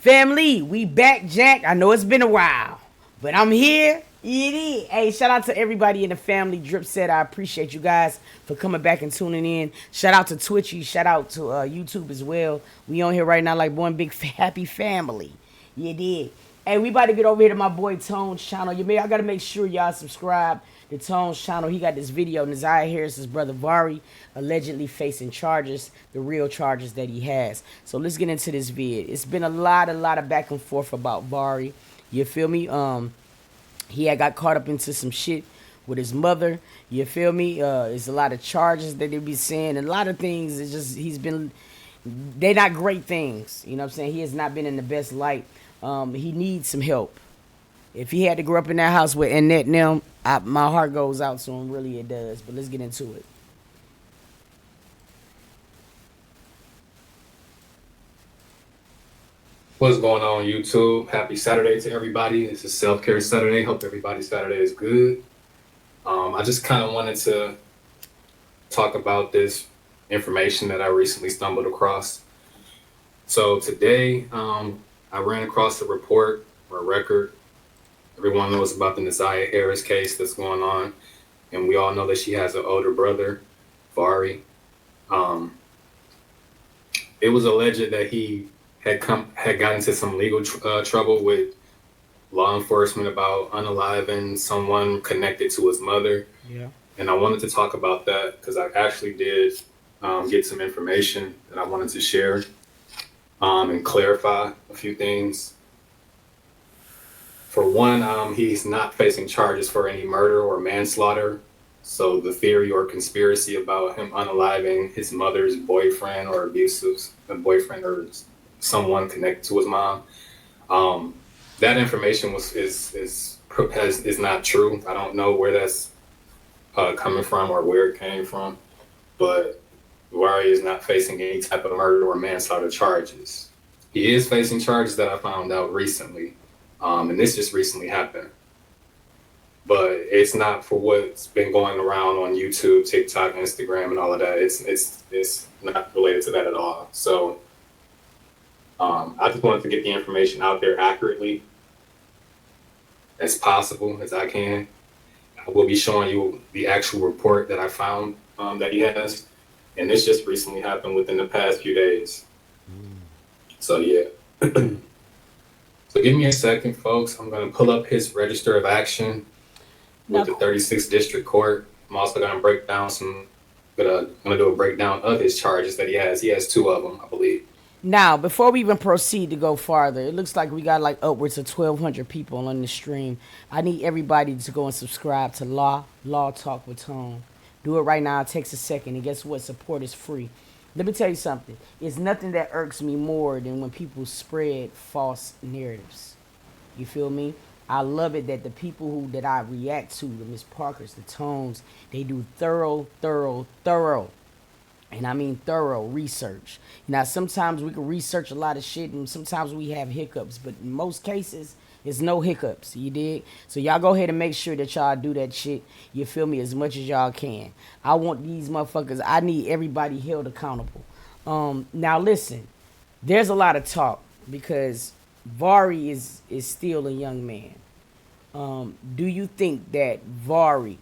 Family, we back, Jack. I know it's been a while, but I'm here. It is. Hey, shout out to everybody in the family. Drip said I appreciate you guys for coming back and tuning in. Shout out to Twitchy. Shout out to YouTube as well. We on here right now like one big happy family. You did. Hey, we about to get over here to my boy Tone's channel. I gotta make sure y'all subscribe to Tone's channel. He got this video. NaZiyah Harris's brother Vari allegedly facing charges, the real charges that he has. So let's get into this vid. It's been a lot of back and forth about Vari. You feel me? He had got caught up into some shit with his mother. You feel me? It's a lot of charges that they be saying, and a lot of things. It's just they're not great things. You know what I'm saying? He has not been in the best light. He needs some help. If he had to grow up in that house with Annette now, my heart goes out to him. Really, it does. But let's get into it. What's going on, YouTube? Happy Saturday to everybody. This is Self-Care Saturday. Hope everybody's Saturday is good. I just kind of wanted to talk about this information that I recently stumbled across. So today, I ran across a report or a record. Everyone knows about the NaZiyah Harris case that's going on, and we all know that she has an older brother, Vari. It was alleged that he had gotten into some legal trouble with law enforcement about unaliving someone connected to his mother. Yeah. And I wanted to talk about that because I actually did get some information that I wanted to share and clarify a few things. For one, he's not facing charges for any murder or manslaughter. So the theory or conspiracy about him unaliving his mother's boyfriend or abusive boyfriend or someone connected to his mom, that information is not true. I don't know where that's coming from or where it came from, but Vari is not facing any type of murder or manslaughter charges. He is facing charges that I found out recently, and this just recently happened. But it's not for what's been going around on YouTube, TikTok, Instagram, and all of that. It's not related to that at all. So I just wanted to get the information out there accurately as possible as I can. I will be showing you the actual report that I found that he has. And this just recently happened within the past few days. So yeah. So give me a second, folks. I'm going to pull up his register of action with the 36th District Court. I'm also going to break down I'm going to do a breakdown of his charges that he has. He has 2 of them, I believe. Now, before we even proceed to go farther, it looks like we got like upwards of 1,200 people on the stream. I need everybody to go and subscribe to Law Talk with Tone. Do it right now. It takes a second. And guess what? Support is free. Let me tell you something. It's nothing that irks me more than when people spread false narratives. You feel me? I love it that the people that I react to, the Miss Parkers, the Tones, they do thorough, and I mean thorough research. Now, sometimes we can research a lot of shit, and sometimes we have hiccups, but in most cases, it's no hiccups. You dig? So y'all go ahead and make sure that y'all do that shit. You feel me? As much as y'all can. I want these motherfuckers. I need everybody held accountable. Now listen, there's a lot of talk because Vari is still a young man. Do you think that Vari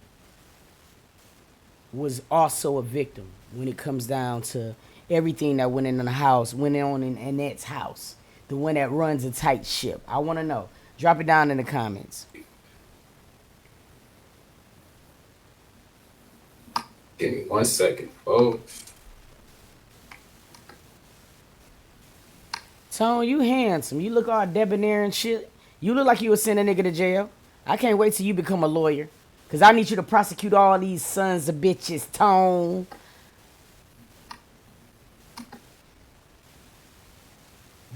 was also a victim when it comes down to everything that went on in Annette's house, the one that runs a tight ship? I want to know. Drop it down in the comments. Give me 1 second, folks. Tone, you handsome. You look all debonair and shit. You look like you would send a nigga to jail. I can't wait till you become a lawyer. Because I need you to prosecute all these sons of bitches, Tone.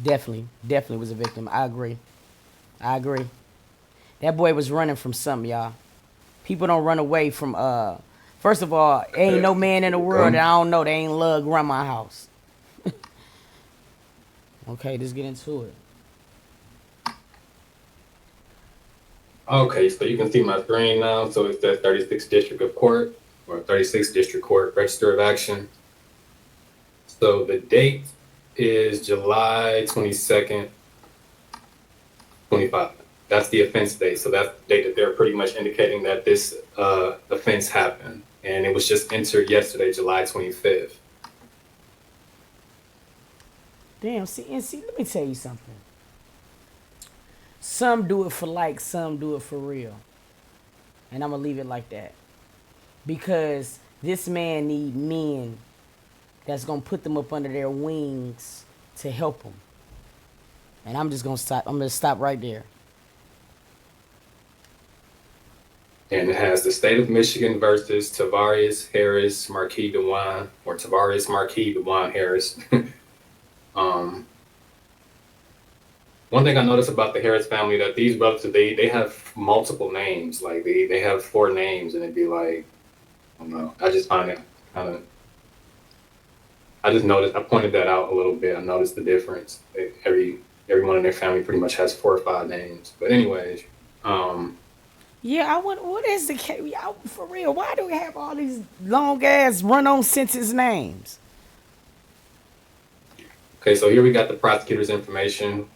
Definitely was a victim. I agree. That boy was running from something, y'all. People don't run away from, first of all, ain't no man in the world that I don't know that ain't lug run my house. Okay, let's get into it. Okay, so you can see my screen now. So it's the 36th District of Court, or 36th District Court Register of Action. So the date is July 22nd, 25. That's the offense date. So that's the date that they're pretty much indicating that this offense happened. And it was just entered yesterday, July 25th. Damn, see, let me tell you something. Some do it for likes, some do it for real. And I'm going to leave it like that. Because this man need men that's going to put them up under their wings to help him. And I'm just going to stop. I'm going to stop right there. And it has the state of Michigan versus Tavares Harris Marquis DeWine, or Tavares Marquis DeWine Harris. One thing I noticed about the Harris family, that these brothers, they have multiple names. Like they have 4 names, and it'd be like, I don't know. I just find it kind of. I just noticed. I pointed that out a little bit. I noticed the difference. Everyone in their family pretty much has 4 or 5 names. But anyways, Yeah, I want. What is the case? For real? Why do we have all these long ass run-on sentence names? okay, so here we got the prosecutor's information.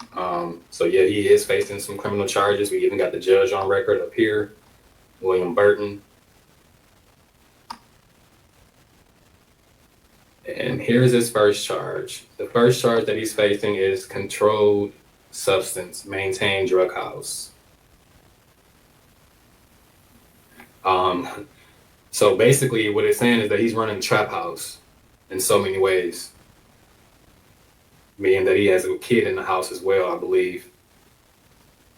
So yeah, he is facing some criminal charges. We even got the judge on record up here, William Burton. And here's his first charge. The first charge that he's facing is controlled substance, maintained drug house. So basically what it's saying is that he's running a trap house in so many ways. Meaning that he has a kid in the house as well, I believe.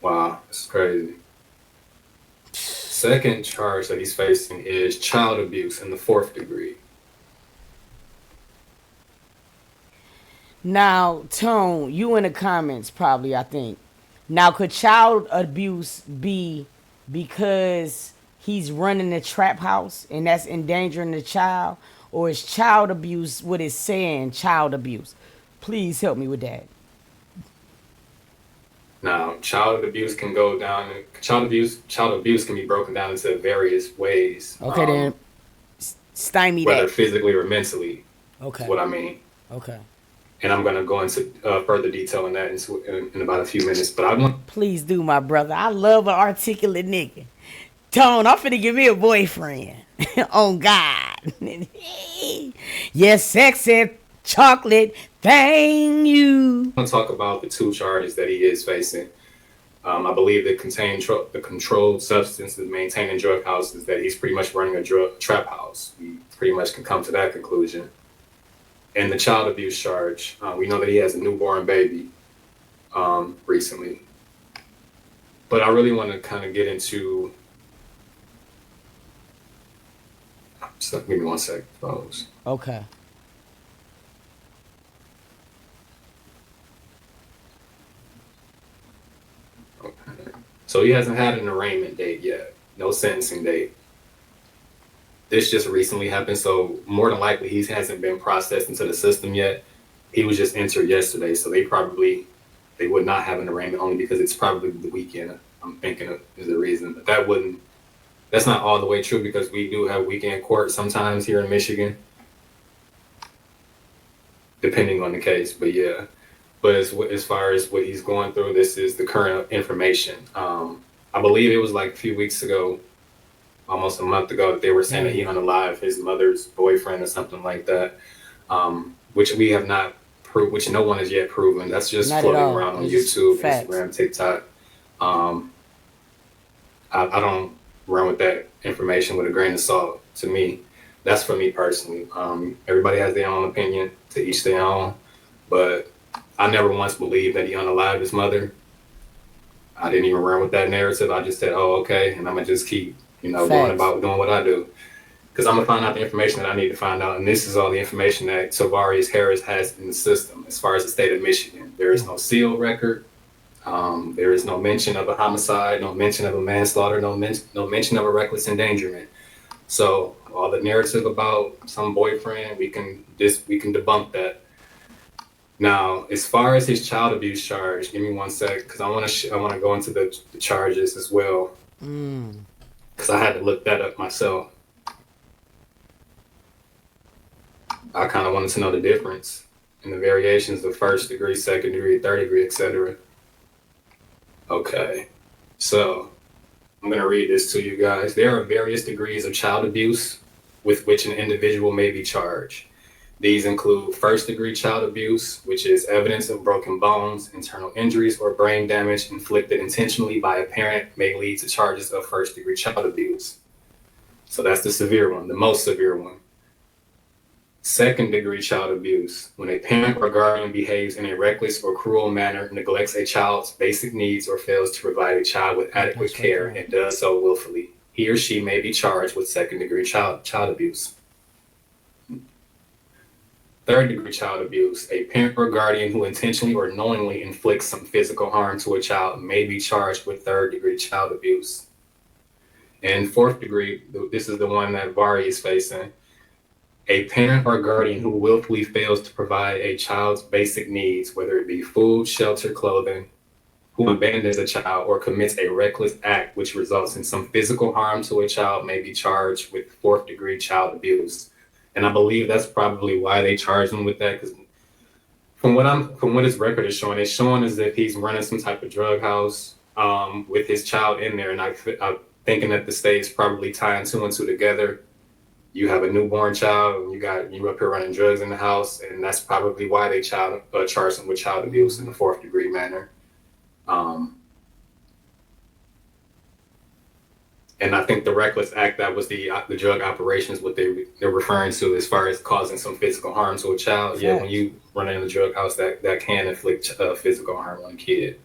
Wow, that's crazy. Second charge that he's facing is child abuse in the 4th degree. Now, Tone, you in the comments probably, I think. Now, could child abuse be because he's running a trap house and that's endangering the child? Or is child abuse what it's saying, child abuse? Please help me with that. Now, child abuse can go down. Child abuse can be broken down into various ways. Okay, then stymie whether that. physically or mentally. Okay. Is what I mean. Okay. And I'm going to go into further detail in that in about a few minutes. But I want. Please do, my brother. I love an articulate nigga. Tone, I'm finna give me a boyfriend. On God. Yes, sexy chocolate. Thank you. I want to talk about the 2 charges that he is facing. I believe the controlled substance is maintaining drug houses, that he's pretty much running a drug trap house. We pretty much can come to that conclusion. And the child abuse charge, we know that he has a newborn baby recently. But I really want to kind of get into. So give me 1 second, folks. Okay. So he hasn't had an arraignment date yet, no sentencing date. This just recently happened, so more than likely he hasn't been processed into the system yet. He was just entered yesterday, so they would not have an arraignment, only because it's probably the weekend. I'm thinking is the reason, but that's not all the way true, because we do have weekend court sometimes here in Michigan, depending on the case. But yeah. But as far as what he's going through, this is the current information. I believe it was like a few weeks ago, almost a month ago, that they were saying that he unalived his mother's boyfriend or something like that, which we have not proved, which no one has yet proven. That's just Not floating at all. around on It's YouTube, facts. Instagram, TikTok. I don't run with that information with a grain of salt. To me, that's for me personally. Everybody has their own opinion, to each their own, but I never once believed that he unalived his mother. I didn't even run with that narrative. I just said, oh, okay. And I'm going to just keep, going about doing what I do. Because I'm going to find out the information that I need to find out. And this is all the information that Tavares Harris has in the system as far as the state of Michigan. There is no sealed record. There is no mention of a homicide, no mention of a manslaughter, no mention of a reckless endangerment. So all the narrative about some boyfriend, we can debunk that. Now, as far as his child abuse charge, give me 1 sec, because I want to go into the charges as well, because I had to look that up myself. I kind of wanted to know the difference in the variations of 1st degree, 2nd degree, 3rd degree, etc. Okay. So I'm going to read this to you guys. There are various degrees of child abuse with which an individual may be charged. These include first degree child abuse, which is evidence of broken bones, internal injuries, or brain damage inflicted intentionally by a parent may lead to charges of first degree child abuse. So that's the severe one, the most severe one. Second degree child abuse, when a parent or guardian behaves in a reckless or cruel manner, neglects a child's basic needs, or fails to provide a child with adequate care and does so willfully, he or she may be charged with second degree child abuse. Third degree child abuse, a parent or guardian who intentionally or knowingly inflicts some physical harm to a child may be charged with third degree child abuse. And fourth degree, this is the one that Vari is facing. A parent or guardian who willfully fails to provide a child's basic needs, whether it be food, shelter, clothing, who abandons a child or commits a reckless act which results in some physical harm to a child, may be charged with fourth degree child abuse. And I believe that's probably why they charged him with that, because from what his record is showing, it's showing as if he's running some type of drug house with his child in there, and I'm thinking that the state's probably tying two and two together. You have a newborn child, and you up here running drugs in the house, and that's probably why they charged him with child abuse in the fourth degree manner. And I think the reckless act, that was the drug operations, what they're referring to as far as causing some physical harm to a child. Yeah, when you run in the drug house, that can inflict physical harm on a kid.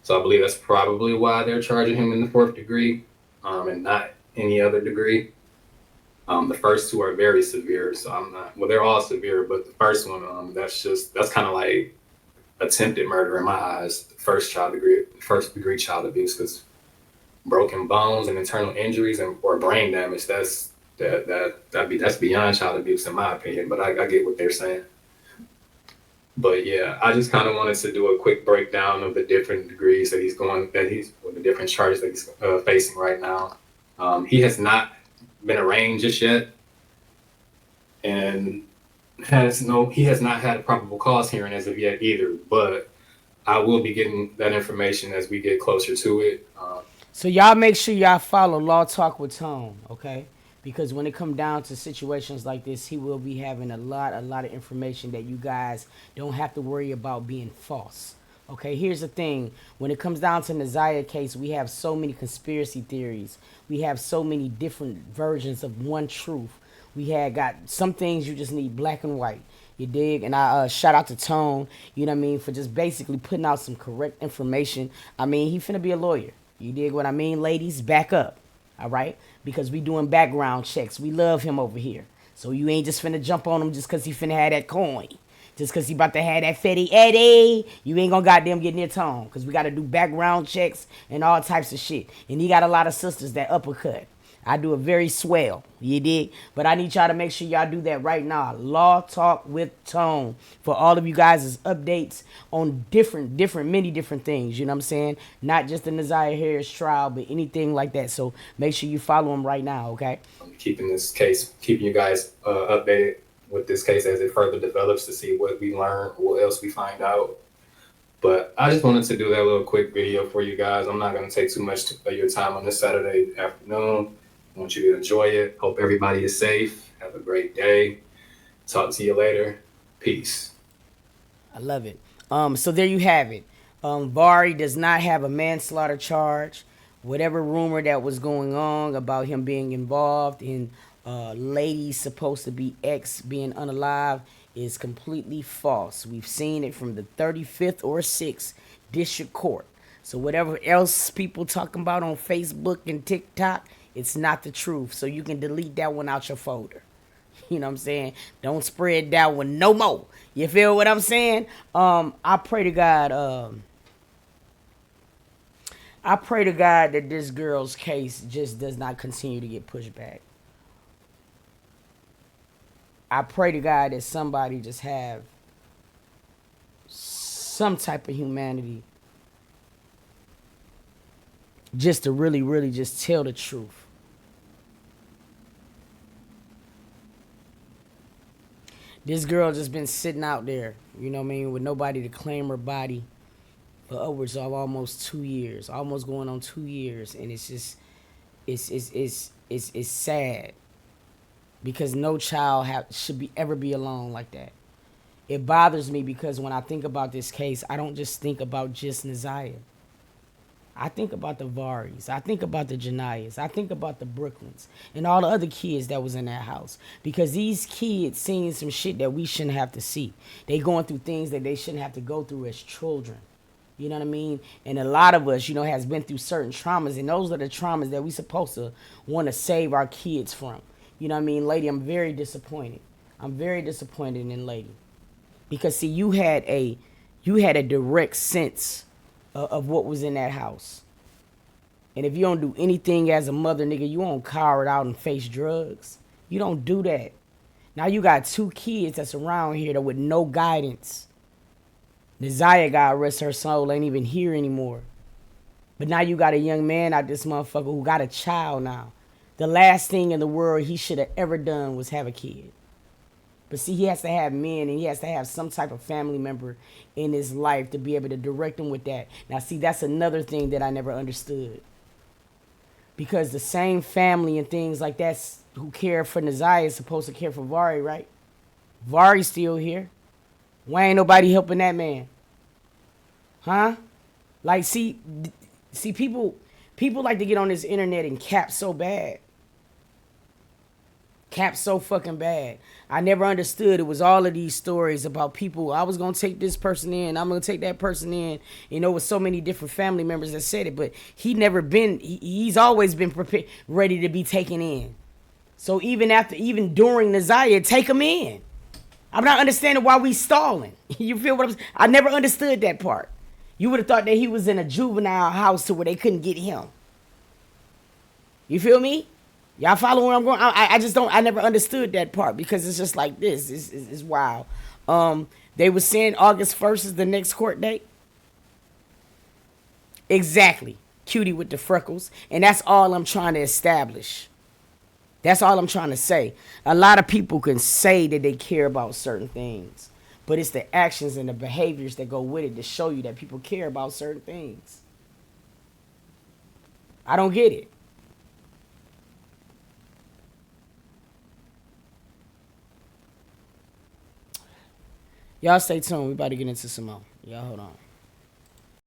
So I believe that's probably why they're charging him in the fourth degree, and not any other degree. The first two are very severe, so I'm not. Well, they're all severe, but the first one, that's kind of like attempted murder in my eyes. The first degree child abuse, because broken bones and internal injuries or brain damage, that's beyond child abuse in my opinion. But I get what they're saying. But yeah, I just kind of wanted to do a quick breakdown of the different degrees that the different charges that he's facing right now. He has not been arraigned just yet, and he has not had a probable cause hearing as of yet either. But I will be getting that information as we get closer to it. So y'all make sure y'all follow Law Talk with Tone, okay? Because when it come down to situations like this, he will be having a lot of information that you guys don't have to worry about being false. Okay, here's the thing. When it comes down to NaZiyah case, we have so many conspiracy theories. We have so many different versions of one truth. We had got some things you just need black and white. You dig? And I shout out to Tone, you know what I mean, for just basically putting out some correct information. I mean, he finna be a lawyer. You dig what I mean, ladies? Back up, all right? Because we doing background checks. We love him over here. So you ain't just finna jump on him just because he finna have that coin. Just because he about to have that Fetty Eddie. You ain't gonna goddamn get near Tone. Because we got to do background checks and all types of shit. And he got a lot of sisters that uppercut. I do it very swell, you dig? But I need y'all to make sure y'all do that right now. Law Talk with Tone. For all of you guys' updates on many different things. You know what I'm saying? Not just the NaZiyah Harris trial, but anything like that. So make sure you follow him right now, okay? I'm keeping you guys updated with this case as it further develops, to see what we learn, what else we find out. But I just wanted to do that little quick video for you guys. I'm not going to take too much of your time on this Saturday afternoon. I want you to enjoy it. Hope everybody is safe. Have a great day. Talk to you later. Peace. I love it. So there you have it. Vari does not have a manslaughter charge. Whatever rumor that was going on about him being involved in ladies supposed to be ex being unalive is completely false. We've seen it from the 35th or 6th district court. So whatever else people talking about on Facebook and TikTok, it's not the truth. So you can delete that one out your folder. You know what I'm saying? Don't spread that one no more. You feel what I'm saying? I pray to God. I pray to God that this girl's case just does not continue to get pushed back. I pray to God that somebody just have some type of humanity just to really just tell the truth. This girl just been sitting out there, you know what I mean, with nobody to claim her body. for upwards of almost 2 years, almost going on 2 years, and it's just it's sad because no child should be ever be alone like that. It bothers me because when I think about this case, I don't just think about just NaZiyah. I think about the Varis. I think about the Janiyahs. I think about the Brooklyns and all the other kids that was in that house. Because these kids seeing some shit that we shouldn't have to see. They going through things that they shouldn't have to go through as children. You know what I mean? And a lot of us, has been through certain traumas. And those are the traumas that we supposed to want to save our kids from. You know what I mean? Lady, I'm very disappointed. I'm very disappointed in Lady. Because, see, you had a direct sense of what was in that house. And if you don't do anything as a mother, nigga, you won't cower it out and face drugs. You don't do that. Now you got 2 kids that's around here that with no guidance. NaZiyah, God rest her soul, ain't even here anymore. But now you got a young man out this motherfucker who got a child now. The last thing in the world he should have ever done was have a kid. But see, he has to have men and he has to have some type of family member in his life to be able to direct him with that. Now, see, that's another thing that I never understood. Because the same family and things like that who care for NaZiyah is supposed to care for Vari, right? Vari's still here. Why ain't nobody helping that man? Huh? Like, see, people like to get on this internet and cap so bad. Cap so fucking bad. I never understood it was all of these stories about people. I was going to take this person in. I'm going to take that person in. With so many different family members that said it. But he's always been prepared, ready to be taken in. So even during NaZiyah, take him in. I'm not understanding why we stalling. You feel what I'm saying? I never understood that part. You would have thought that he was in a juvenile house to where they couldn't get him. You feel me? Y'all follow where I'm going? I never understood that part because it's just like this. It's wild. They were saying August 1st is the next court date. Exactly. Cutie with the freckles. And that's all I'm trying to establish. That's all I'm trying to say. A lot of people can say that they care about certain things, but it's the actions and the behaviors that go with it to show you that people care about certain things. I don't get it. Y'all stay tuned. We about to get into some more. Y'all hold on.